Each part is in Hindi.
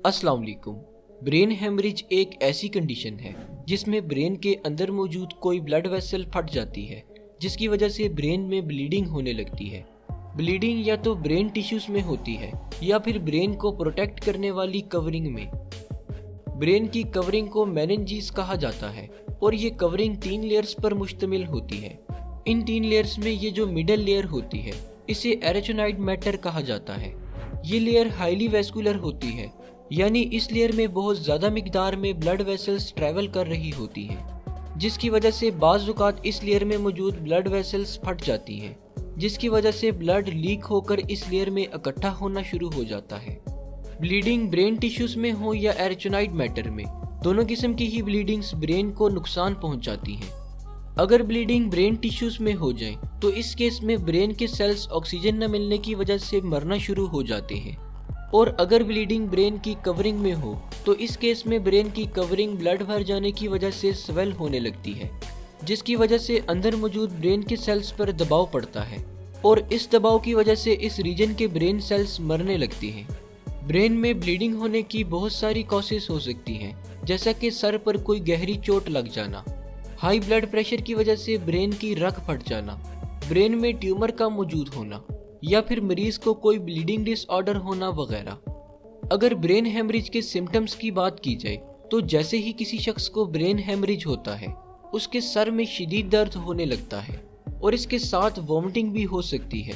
अस्सलाम वालेकुम। ब्रेन हेमरेज एक ऐसी कंडीशन है जिसमें ब्रेन के अंदर मौजूद कोई ब्लड वेसल फट जाती है, जिसकी वजह से ब्रेन में ब्लीडिंग होने लगती है। ब्लीडिंग या तो ब्रेन टिश्यूज में होती है या फिर ब्रेन को प्रोटेक्ट करने वाली कवरिंग में। ब्रेन की कवरिंग को मेनिंजीज कहा जाता है और ये कवरिंग 3 लेयर्स पर मुश्तमिल होती है। इन 3 लेयर्स में ये जो मिडल लेयर होती है इसे एरेचोनाइड मैटर कहा जाता है। ये लेयर हाईली वेस्कुलर होती है, यानी इस लेयर में बहुत ज़्यादा मिकदार में ब्लड वेसल्स ट्रैवल कर रही होती हैं, जिसकी वजह से बाज़ औक़ात इस लेयर में मौजूद ब्लड वेसल्स फट जाती हैं, जिसकी वजह से ब्लड लीक होकर इस लेयर में इकट्ठा होना शुरू हो जाता है। ब्लीडिंग ब्रेन टिश्यूज में हो या एरेचोनाइड मैटर में, दोनों किस्म की ही ब्लीडिंग्स ब्रेन को नुकसान पहुंचाती हैं। अगर ब्लीडिंग ब्रेन टिश्यूज में हो जाए तो इस केस में ब्रेन के सेल्स ऑक्सीजन न मिलने की वजह से मरना शुरू हो जाते हैं। और अगर ब्लीडिंग ब्रेन की कवरिंग में हो तो इस केस में ब्रेन की कवरिंग ब्लड भर जाने की वजह से स्वेल होने लगती है, जिसकी वजह से अंदर मौजूद ब्रेन के सेल्स पर दबाव पड़ता है और इस दबाव की वजह से इस रीजन के ब्रेन सेल्स मरने लगती हैं। ब्रेन में ब्लीडिंग होने की बहुत सारी कॉसेस हो सकती हैं, जैसा कि सर पर कोई गहरी चोट लग जाना, हाई ब्लड प्रेशर की वजह से ब्रेन की रग फट जाना, ब्रेन में ट्यूमर का मौजूद होना या फिर मरीज को कोई ब्लीडिंग डिसऑर्डर होना वगैरह। अगर ब्रेन हेमरेज के सिम्टम्स की बात की जाए तो जैसे ही किसी शख्स को ब्रेन हेमरेज होता है उसके सर में शदीद दर्द होने लगता है और इसके साथ वॉमिटिंग भी हो सकती है।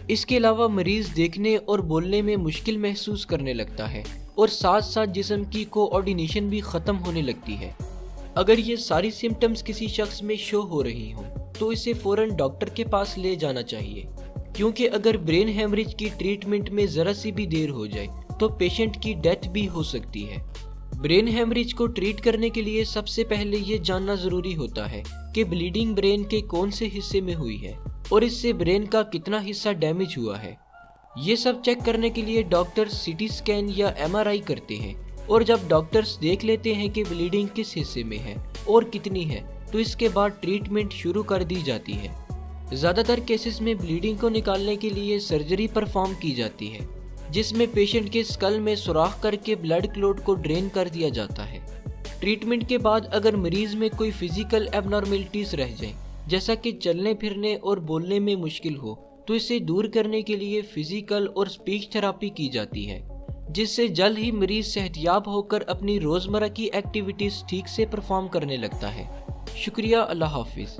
इसके अलावा मरीज देखने और बोलने में मुश्किल महसूस करने लगता है और साथ साथ जिस्म की कोऑर्डिनेशन भी ख़त्म होने लगती है। अगर ये सारी सिम्टम्स किसी शख्स में शो हो रही हों तो इसे फ़ौरन डॉक्टर के पास ले जाना चाहिए, क्योंकि अगर ब्रेन हेमरेज की ट्रीटमेंट में ज़रा सी भी देर हो जाए तो पेशेंट की डेथ भी हो सकती है। ब्रेन हेमरेज को ट्रीट करने के लिए सबसे पहले ये जानना ज़रूरी होता है कि ब्लीडिंग ब्रेन के कौन से हिस्से में हुई है और इससे ब्रेन का कितना हिस्सा डैमेज हुआ है। ये सब चेक करने के लिए डॉक्टर सीटी स्कैन या MRI करते हैं और जब डॉक्टर्स देख लेते हैं कि ब्लीडिंग किस हिस्से में है और कितनी है तो इसके बाद ट्रीटमेंट शुरू कर दी जाती है। ज़्यादातर केसेस में ब्लीडिंग को निकालने के लिए सर्जरी परफॉर्म की जाती है, जिसमें पेशेंट के स्कल में सुराख करके ब्लड क्लॉट को ड्रेन कर दिया जाता है। ट्रीटमेंट के बाद अगर मरीज में कोई फिजिकल एबनॉर्मेलिटीज रह जाए, जैसा कि चलने फिरने और बोलने में मुश्किल हो, तो इसे दूर करने के लिए फिजिकल और स्पीच थेरापी की जाती है, जिससे जल्द ही मरीज सेहतयाब होकर अपनी रोज़मर्रा की एक्टिविटीज़ ठीक से परफॉर्म करने लगता है। शुक्रिया। अल्लाह हाफिज़।